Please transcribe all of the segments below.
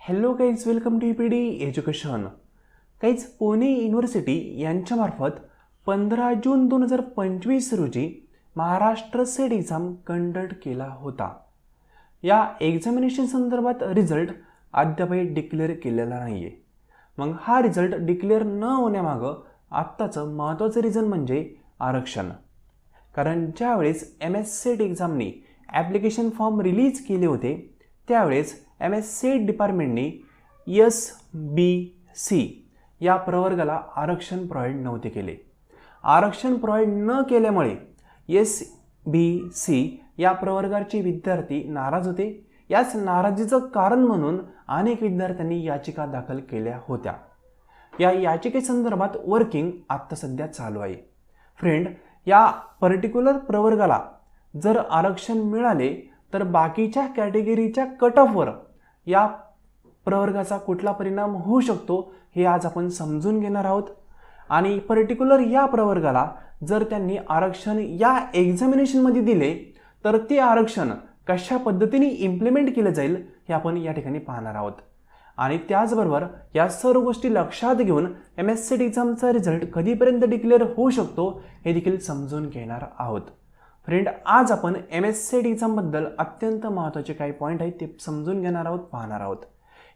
Hello guys, welcome to EPD education. Guys, Pune university यांच्यामार्फत 15 जून 2025 रोजी Maharashtra set exam conduct केला होता. या एक्झामिनेशन संदर्भात रिझल्ट अद्यापही डिक्लेअर केलेला नाही आहे. मग हा रिझल्ट डिक्लेअर न होण्यामागं आत्ताचं महत्त्वाचं रिझन म्हणजे आरक्षण. कारण ज्यावेळेस MS-सेट एक्झामनी ॲप्लिकेशन फॉर्म रिलीज केले होते त्यावेळेस MS-सेट डिपार्टमेंटने SBC या प्रवर्गाला आरक्षण प्रोव्हाइड नव्हते केले. आरक्षण प्रोव्हाइड न केल्यामुळे SBC या प्रवर्गाचे विद्यार्थी नाराज होते. याच नाराजीचं कारण म्हणून अनेक विद्यार्थ्यांनी याचिका दाखल केल्या होत्या. या याचिकेसंदर्भात वर्किंग आत्ता सध्या चालू आहे. फ्रेंड, या पर्टिक्युलर प्रवर्गाला जर आरक्षण मिळाले तर बाकीच्या कॅटेगरीच्या कट ऑफवर या प्रवर्गाचा कुठला परिणाम होऊ शकतो हे आज आपण समजून घेणार आहोत. आणि पर्टिक्युलर या प्रवर्गाला जर त्यांनी आरक्षण या एक्झामिनेशनमध्ये दिले तर ते आरक्षण कशा पद्धतीने इम्प्लिमेंट केलं जाईल हे आपण या ठिकाणी पाहणार आहोत. आणि त्याचबरोबर या सर्व गोष्टी लक्षात घेऊन MS-सेट एक्झामचा रिझल्ट कधीपर्यंत डिक्लेअर होऊ शकतो हे देखील समजून घेणार आहोत. फ्रेंड, आज आपण MS-सेट एक्झामबद्दल अत्यंत महत्त्वाचे काही पॉईंट आहेत ते समजून घेणार आहोत, पाहणार आहोत.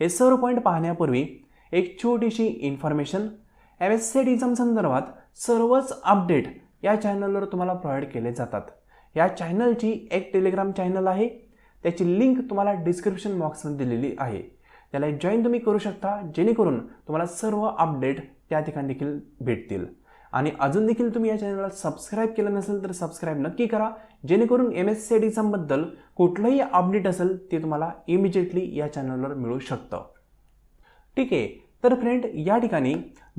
हे सर्व पॉईंट पाहण्यापूर्वी एक छोटीशी इन्फॉर्मेशन. MS-सेट एक्झाम संदर्भात सर्वच अपडेट या चॅनलवर तुम्हाला प्रोव्हाइड केले जातात. या चॅनलची एक टेलिग्राम चॅनल आहे, त्याची लिंक तुम्हाला डिस्क्रिप्शन बॉक्समध्ये दिलेली आहे. त्याला जॉईन तुम्ही करू शकता जेणेकरून तुम्हाला सर्व अपडेट त्या ठिकाणी देखील भेटतील. आणि अजून देखील तुम्ही या चॅनलला सबस्क्राईब केलं नसेल तर सबस्क्राईब नक्की करा जेणेकरून MS-सेट एक्झामबद्दल कुठलंही अपडेट असेल ते तुम्हाला इमिजिएटली या चॅनलवर मिळू शकतं. ठीक आहे. तर फ्रेंड, या ठिकाणी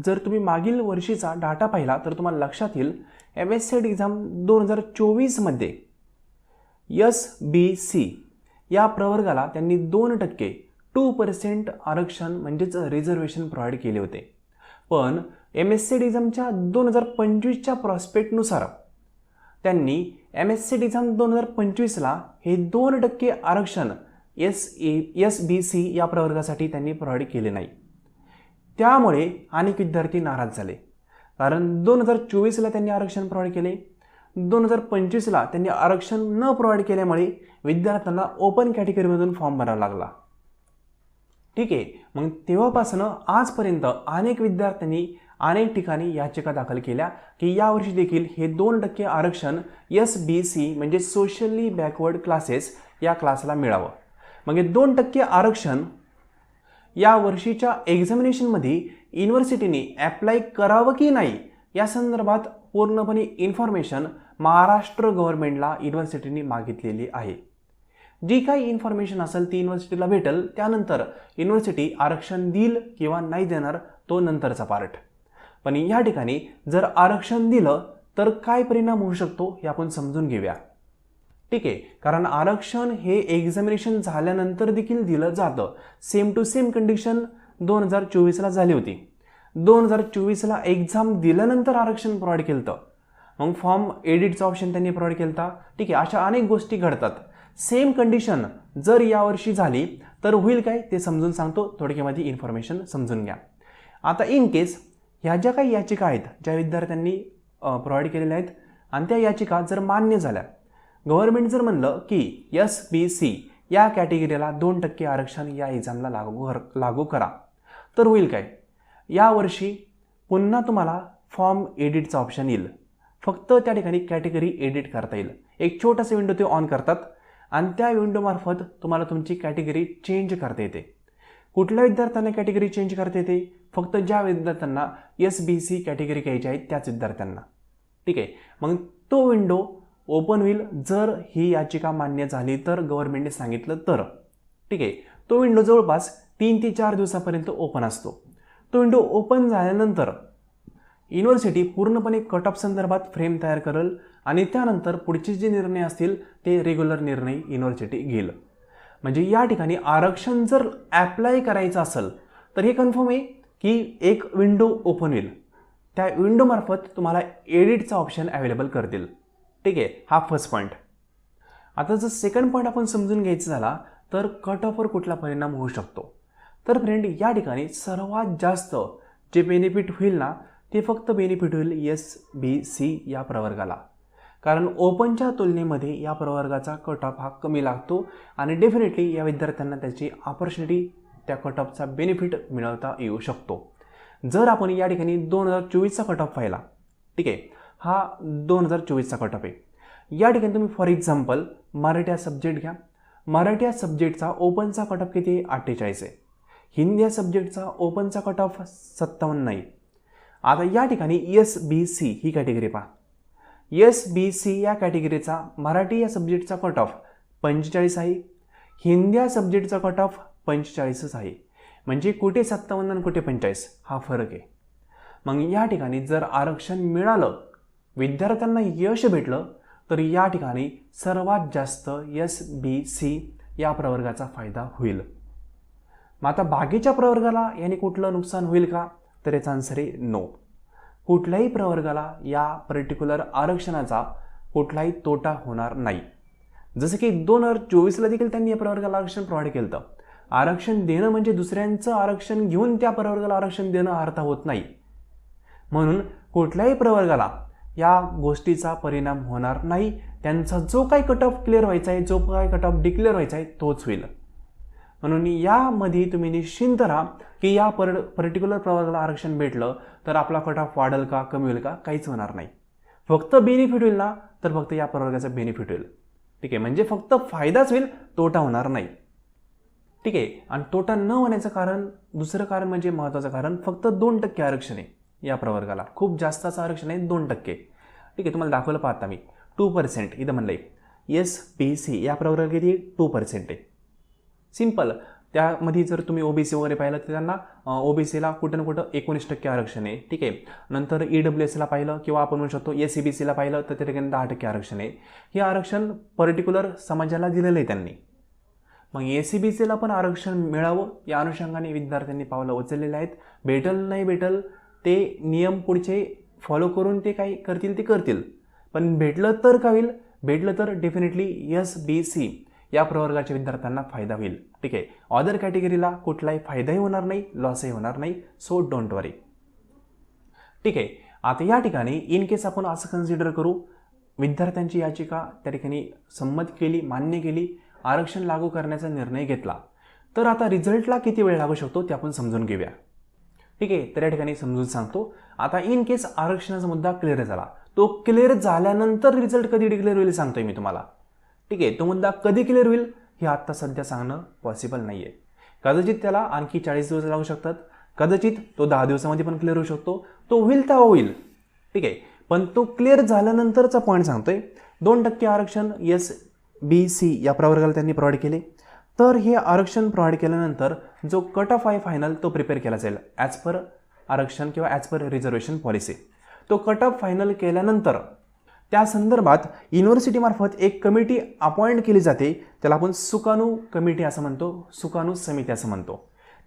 जर तुम्ही मागील वर्षीचा डाटा पाहिला तर तुम्हाला लक्षात येईल MS-सेट एक्झाम 2024 मध्ये SBC या प्रवर्गाला त्यांनी 2% 2% आरक्षण म्हणजेच रिझर्वेशन प्रोव्हाइड केले होते. पण MS-सेट एक्झामच्या 2025च्या प्रॉस्पेक्टनुसार त्यांनी MS-सेट एक्झाम 2025ला हे 2% आरक्षण SBC या प्रवर्गासाठी त्यांनी प्रोव्हाइड केले नाही. त्यामुळे अनेक विद्यार्थी नाराज झाले. कारण 2024ला त्यांनी आरक्षण प्रोव्हाइड केले, 2025ला त्यांनी आरक्षण न प्रोव्हाइड केल्यामुळे विद्यार्थ्यांना ओपन कॅटेगरीमधून फॉर्म भरावा लागला. ठीक आहे. मग तेव्हापासून आजपर्यंत अनेक विद्यार्थ्यांनी अनेक ठिकाणी याचिका दाखल केल्या की यावर्षी देखील हे 2% आरक्षण SBC म्हणजे सोशली बॅकवर्ड क्लासेस या क्लासला मिळावं. मग हे 2% आरक्षण या वर्षीच्या एक्झामिनेशनमध्ये युनिव्हर्सिटीने ॲप्लाय करावं की नाही या संदर्भात पूर्णपणे इन्फॉर्मेशन महाराष्ट्र गव्हर्नमेंटला युनिव्हर्सिटीने मागितलेली आहे. जी काही इन्फॉर्मेशन असेल ती युनिव्हर्सिटीला भेटेल. त्यानंतर युनिव्हर्सिटी आरक्षण देईल किंवा नाही देणार तो नंतरचा पार्ट. पण या ठिकाणी जर आरक्षण दिलं तर काय परिणाम होऊ शकतो हे आपण समजून घेऊया. ठीक आहे. कारण आरक्षण हे एक्झामिनेशन झाल्यानंतर देखील दिलं जातं. सेम टू सेम कंडिशन 2024ला झाली होती. 2024ला एक्झाम दिल्यानंतर आरक्षण प्रोव्हाइड केलं होतं. मग फॉर्म एडिटचं ऑप्शन त्यांनी प्रोव्हाइड केलं होतं. ठीक आहे. अशा अनेक गोष्टी घडतात. सेम कंडिशन जर यावर्षी झाली तर होईल काय ते समजून सांगतो. थोडक्यामध्ये इन्फॉर्मेशन समजून घ्या. आता इन केस ह्या ज्या काही याचिका आहेत ज्या विद्यार्थ्यांनी प्रोव्हाइड केलेल्या आहेत आणि त्या याचिका जर मान्य झाल्या, गव्हर्नमेंट जर म्हणलं की SBC या कॅटेगरीला 2% आरक्षण या एक्झामला लागू करा तर होईल काय, यावर्षी पुन्हा तुम्हाला फॉर्म एडिटचा ऑप्शन येईल. फक्त त्या ठिकाणी कॅटेगरी एडिट करता येईल. एक छोटासा विंडो ते ऑन करतात आणि त्या विंडोमार्फत तुम्हाला तुमची कॅटेगरी चेंज करता येते. कुठल्या विद्यार्थ्यांना कॅटेगरी चेंज करता येते? फक्त ज्या विद्यार्थ्यांना SBC कॅटेगरी घ्यायची आहे त्याच विद्यार्थ्यांना. ठीक आहे. मग तो विंडो ओपन होईल जर ही याचिका मान्य झाली तर, गव्हर्नमेंटने सांगितलं तर. ठीक आहे. तो विंडो जवळपास 3 ते 4 दिवसापर्यंत ओपन असतो. तो विंडो ओपन झाल्यानंतर युनिव्हर्सिटी पूर्णपणे कट ऑफ संदर्भात फ्रेम तयार करेल आणि त्यानंतर पुढचे जे निर्णय असतील ते रेग्युलर निर्णय युनिव्हर्सिटी घेईल. म्हणजे या ठिकाणी आरक्षण जर ॲप्लाय करायचं असेल तर हे कन्फर्म आहे की एक विंडो ओपन होईल. त्या विंडोमार्फत तुम्हाला एडिटचा ऑप्शन अवेलेबल करतील. ठीक आहे. हा फर्स्ट पॉईंट. आता जर सेकंड पॉईंट आपण समजून घ्यायचा झाला तर कट ऑफवर कुठला परिणाम होऊ शकतो. तर फ्रेंड या ठिकाणी सर्वात जास्त जे बेनिफिट होईल ना ते फक्त बेनिफिट होईल SBC या प्रवर्गाला, कारण ओपनच्या तुलनेमध्ये या प्रवर्गाचा कट ऑफ हा कमी लागतो आणि डेफिनेटली या विद्यार्थ्यांना त्याची ऑपॉर्च्युनिटी त्या कट ऑफचा बेनिफिट मिळवता येऊ शकतो. जर आपण या ठिकाणी 2024चा कट ऑफ पाहिला, ठीक आहे, हा 2024चा कट ऑफ आहे. या ठिकाणी तुम्ही फॉर एक्झाम्पल मराठी या सब्जेक्ट घ्या. मराठी या सब्जेक्टचा ओपनचा कट ऑफ किती आहे? 48 आहे. हिंदी या सब्जेक्टचा ओपनचा कट ऑफ 57 आहे. आता या ठिकाणी SBC ही कॅटेगरी पहा. SBC या कॅटेगरीचा मराठी या सब्जेक्टचा कट ऑफ 45 आहे. हिंदी या सब्जेक्टचा कट ऑफ 45च आहे. म्हणजे कुठे 57 आणि कुठे 45 हा फरक आहे. मग या ठिकाणी जर आरक्षण मिळालं, विद्यार्थ्यांना यश भेटलं, तर या ठिकाणी सर्वात जास्त SBC या प्रवर्गाचा फायदा होईल. मग आता बाकीच्या प्रवर्गाला याने कुठलं नुकसान होईल का? तर याचा आन्सर आहे नो. कुठल्याही प्रवर्गाला या पर्टिक्युलर आरक्षणाचा कुठलाही तोटा होणार नाही. जसं की 2024ला देखील त्यांनी या प्रवर्गाला आरक्षण प्रोव्हाइड केलं होतं. आरक्षण देणं म्हणजे दुसऱ्यांचं आरक्षण घेऊन त्या प्रवर्गाला आरक्षण देणं अर्थ होत नाही. म्हणून कुठल्याही प्रवर्गाला या गोष्टीचा परिणाम होणार नाही. त्यांचा जो काही कट ऑफ क्लिअर व्हायचा आहे, जो काही कट ऑफ डिक्लेअर व्हायचा आहे तोच होईल. म्हणून यामध्ये तुम्ही निश्चिंत राहा की या पर्टिक्युलर प्रवर्गाला आरक्षण भेटलं तर आपला कट ऑफ वाढेल का कमी होईल का? काहीच होणार नाही. फक्त बेनिफिट होईल ना, तर फक्त या प्रवर्गाचा बेनिफिट होईल. ठीक आहे, म्हणजे फक्त फायदाच होईल, तोटा होणार नाही. ठीक आहे, आणि तोटा न होण्याचं कारण, दुसरं कारण म्हणजे महत्त्वाचं कारण, फक्त 2% आरक्षण आहे या प्रवर्गाला. खूप जास्तचं आरक्षण आहे, 2%. ठीक आहे, तुम्हाला दाखवलं पाहता मी 2% इथं म्हणलं आहे. SBC या प्रवर्गाला किती 2% आहे. सिंपल. त्यामध्ये जर तुम्ही OBC वगैरे पाहिलं तर त्यांना OBCला कुठं ना कुठं 19% आरक्षण आहे. ठीक आहे, नंतर EWSला पाहिलं किंवा आपण म्हणू शकतो SCBCला पाहिलं तर त्या ठिकाणी 10% आरक्षण आहे. हे आरक्षण पर्टिक्युलर समाजाला दिलेलं आहे त्यांनी. मग SCBCला पण आरक्षण मिळावं या अनुषंगाने विद्यार्थ्यांनी पावलं उचललेले आहेत. भेटल नाही भेटल ते नियम पुढचे फॉलो करून ते काही करतील ते करतील, पण भेटलं तर काय होईल? भेटलं तर डेफिनेटली SBC या प्रवर्गाच्या विद्यार्थ्यांना फायदा होईल. ठीक आहे, अदर कॅटेगरीला कुठलाही फायदाही होणार नाही, लॉसही होणार नाही. सो डोंट वरी. ठीक आहे, आता या ठिकाणी इन केस आपण असं कन्सिडर करू, विद्यार्थ्यांची याचिका त्या ठिकाणी संमत केली, मान्य केली, आरक्षण लागू करण्याचा निर्णय घेतला, तर आता रिझल्टला किती वेळ लागू शकतो ते आपण समजून घेऊया. ठीक आहे, तर या ठिकाणी समजून सांगतो. आता इन केस आरक्षणाचा मुद्दा क्लिअर झाला, तो क्लिअर झाल्यानंतर रिझल्ट कधी डिक्लेअर होईल सांगतोय मी तुम्हाला. ठीक आहे, तो मुद्दा कधी क्लिअर होईल हे आत्ता सध्या सांगणं पॉसिबल नाही आहे. कदाचित त्याला आणखी 40 दिवस लागू शकतात, कदाचित तो 10 दिवसामध्ये पण क्लिअर होऊ शकतो. तो होईल तेव्हा होईल. ठीक आहे, पण तो क्लिअर झाल्यानंतरचा पॉईंट सांगतोय. 2% आरक्षण SBC या प्रवर्गाला त्यांनी प्रोव्हाइड केले. तर हे आरक्षण प्रोव्हाइड केल्यानंतर जो कट ऑफ आहे फायनल तो प्रिपेअर केला जाईल ॲज पर आरक्षण किंवा ॲज पर रिझर्वेशन पॉलिसी. तो कट ऑफ फायनल केल्यानंतर त्या संदर्भात युनिव्हर्सिटीमार्फत एक कमिटी अपॉइंट केली जाते. त्याला आपण सुकाणू कमिटी असं म्हणतो, सुकाणू समिती असं म्हणतो.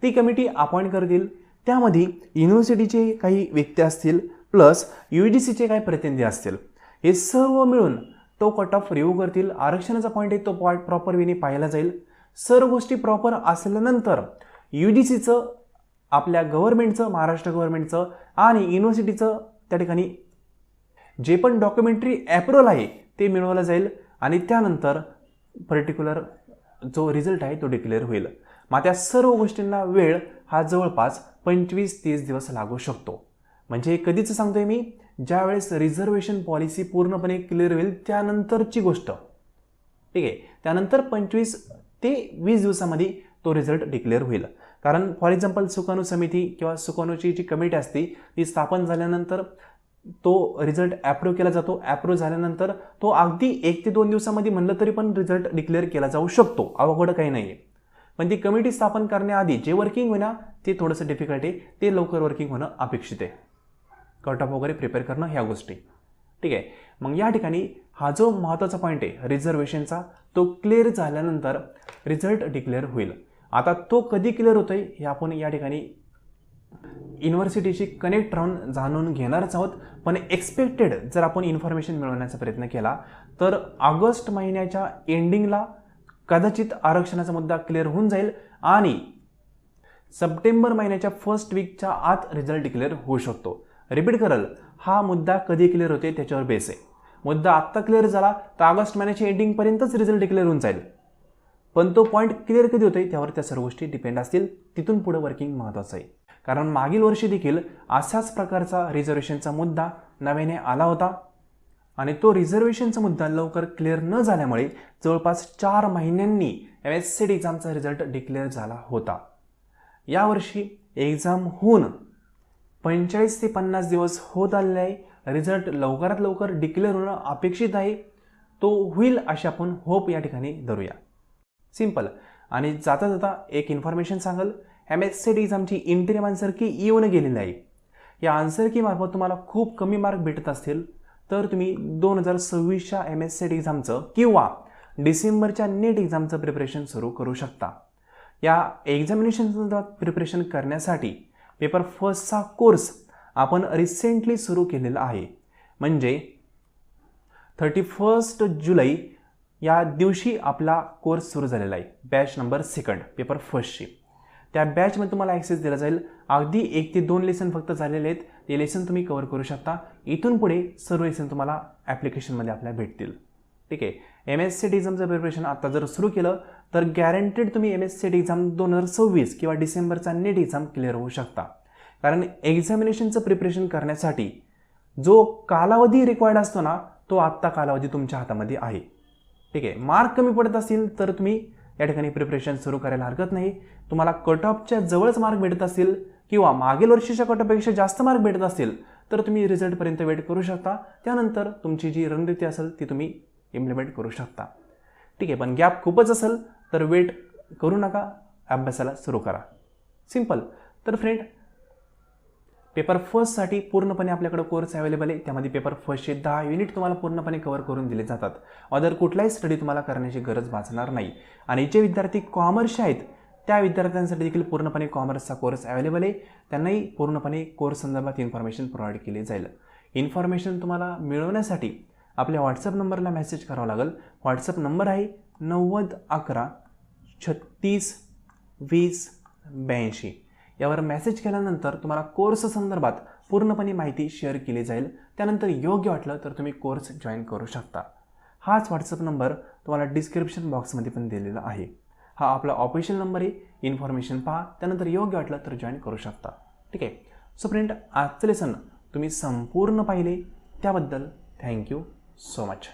ती कमिटी अपॉइंट करतील. त्यामध्ये युनिव्हर्सिटीचे काही व्यक्ती असतील प्लस UGCचे काही प्रतिनिधी असतील. हे सर्व मिळून तो कट ऑफ रिव्ह्यू करतील. आरक्षणाचा पॉईंट आहे तो प्रॉपर वेने पाहिला जाईल. सर्व गोष्टी प्रॉपर असल्यानंतर UGCचं, आपल्या गव्हर्नमेंटचं, महाराष्ट्र गव्हर्नमेंटचं आणि युनिव्हर्सिटीचं त्या ठिकाणी जे पण डॉक्युमेंटरी ॲप्रुव्हल आहे ते मिळवलं जाईल आणि त्यानंतर पर्टिक्युलर जो रिझल्ट आहे तो डिक्लेअर होईल. मग त्या सर्व गोष्टींना वेळ हा जवळपास 25-30 दिवस लागू शकतो. म्हणजे कधीच सांगतोय मी, ज्यावेळेस रिझर्वेशन पॉलिसी पूर्णपणे क्लिअर होईल त्यानंतरची गोष्ट. ठीक आहे, त्यानंतर 25 ते 20 दिवसामध्ये तो रिझल्ट डिक्लेअर होईल. कारण फॉर एक्झाम्पल सुकाणू समिती किंवा सुकाणूची जी कमिटी असते ती स्थापन झाल्यानंतर तो रिझल्ट ॲप्रूव्ह केला जातो. ॲप्रूव्ह झाल्यानंतर तो अगदी 1 ते 2 दिवसामध्ये म्हणलं तरी पण रिझल्ट डिक्लेअर केला जाऊ शकतो. अवघड काही नाही आहे. पण ती कमिटी स्थापन करण्याआधी जे वर्किंग होणं ते थोडंसं डिफिकल्ट आहे. ते लवकर वर्किंग होणं अपेक्षित आहे. कट ऑफ वगैरे प्रिपेअर करणं ह्या गोष्टी. ठीक आहे, मग या ठिकाणी हा जो महत्त्वाचा पॉईंट आहे रिझर्वेशनचा, तो क्लिअर झाल्यानंतर रिझल्ट डिक्लेअर होईल. आता तो कधी क्लिअर होतोय हे आपण या ठिकाणी युनिव्हर्सिटीशी कनेक्ट राहून जाणून घेणारच आहोत. पण एक्सपेक्टेड जर आपण इन्फॉर्मेशन मिळवण्याचा प्रयत्न केला तर ऑगस्ट महिन्याच्या एंडिंगला कदाचित आरक्षणाचा मुद्दा क्लिअर होऊन जाईल आणि सप्टेंबर महिन्याच्या फर्स्ट वीकच्या आत रिझल्ट डिक्लेअर होऊ शकतो. रिपीट करल, हा मुद्दा कधी क्लिअर होते त्याच्यावर बेस आहे. मुद्दा आत्ता क्लिअर झाला तर ऑगस्ट महिन्याच्या एंडिंगपर्यंतच रिझल्ट डिक्लेअर होऊन जाईल. पण तो पॉईंट क्लिअर कधी होतोय त्यावर त्या सर्व गोष्टी डिपेंड असतील. तिथून पुढे वर्किंग महत्त्वाचं आहे. कारण मागील वर्षी देखील अशाच प्रकारचा रिझर्वेशनचा मुद्दा नव्याने आला होता आणि तो रिझर्वेशनचा मुद्दा लवकर क्लिअर न झाल्यामुळे जवळपास 4 महिन्यांनी MSCT एक्झामचा रिझल्ट डिक्लेअर झाला होता. यावर्षी एक्झाम होऊन 45 ते 50 दिवस होत आलेले आहे. रिझल्ट लवकरात लवकर डिक्लेअर होणं अपेक्षित आहे. तो होईल अशी आपण होप या ठिकाणी धरूया. सिंपल. आणि जाता जाता एक इन्फॉर्मेशन सांगल, MSCT एक्झामची इंटरिम आन्सर की येऊन गेलेली आहे. या आन्सर की मार्फत तुम्हाला खूप कमी मार्क भेटत असतील तर तुम्ही 2026च्या MSCT एक्झामचं किंवा डिसेंबरच्या नेट एक्झामचं प्रिपरेशन सुरू करू शकता. या एक्झामिनेशनचं प्रिपरेशन करण्यासाठी पेपर फर्स्टचा कोर्स आपण रिसेंटली सुरू केलेला आहे. म्हणजे 31 जुलै या दिवशी आपला कोर्स सुरू झालेला आहे. बॅच नंबर 2 पेपर फर्स्टची. त्या बॅचमध्ये तुम्हाला ॲक्सेस दिला जाईल. अगदी 1 ते 2 लेसन फक्त झालेले आहेत. ते लेसन तुम्ही कव्हर करू शकता. इथून पुढे सर्व लेसन तुम्हाला ॲप्लिकेशनमध्ये आपल्या भेटतील. ठीक आहे. MSCT एक्झामचं प्रिपरेशन आता जर सुरू केलं तर गॅरंटेड तुम्ही MSCT एक्झाम 2026 किंवा डिसेंबरचा नेट एक्झाम क्लिअर होऊ शकता. कारण एक्झामिनेशनचं प्रिपरेशन करण्यासाठी जो कालावधी रिक्वायर्ड असतो ना, तो आत्ता कालावधी तुमच्या हातामध्ये आहे. ठीक आहे. मार्क कमी पडत असतील तर तुम्ही या ठिकाणी प्रिपरेशन सुरू करायला हरकत नाही. तुम्हाला कट ऑफच्या जवळच मार्क भेटत असतील किंवा मागील वर्षीच्या कट ऑफपेक्षा जास्त मार्क भेटत असतील तर तुम्ही रिझल्टपर्यंत वेट करू शकता. त्यानंतर तुमची जी रणनीती असेल ती तुम्ही इम्प्लिमेंट करू शकता. ठीक आहे. पण गॅप खूपच असेल तर वेट करू नका, अभ्यासाला सुरू करा. सिंपल. तर फ्रेंड, पेपर फर्स्टसाठी पूर्णपणे आपल्याकडे कोर्स अवेलेबल आहे. त्यामध्ये पेपर फर्स्टचे 10 युनिट तुम्हाला पूर्णपणे कव्हर करून दिले जातात. अदर कुठलाही स्टडी तुम्हाला करण्याची गरज भासणार नाही. आणि जे विद्यार्थी कॉमर्सचे आहेत त्या विद्यार्थ्यांसाठी देखील पूर्णपणे कॉमर्सचा कोर्स अवेलेबल आहे. त्यांनाही पूर्णपणे कोर्स संदर्भात इन्फॉर्मेशन प्रोव्हाइड केली जाईल. इन्फॉर्मेशन तुम्हाला मिळवण्यासाठी आपल्या व्हॉट्सअप नंबरला मेसेज करावा लागेल. व्हॉट्सअप नंबर आहे 9011 36 20 82. यावर मेसेज केल्यानंतर तुम्हाला कोर्स संदर्भात पूर्णपणे माहिती शेअर केली जाईल. त्यानंतर योग्य वाटलं तर तुम्ही कोर्स जॉईन करू शकता. हाच व्हॉट्सअप नंबर तुम्हाला डिस्क्रिप्शन बॉक्समध्ये पण दिलेला आहे. हा आपला ऑफिशियल नंबर आहे. इन्फॉर्मेशन पहा, त्यानंतर योग्य वाटलं तर जॉईन करू शकता. ठीक आहे. सो फ्रेंड, आजचं लेसन तुम्ही संपूर्ण पाहिले त्याबद्दल थँक्यू सो मच.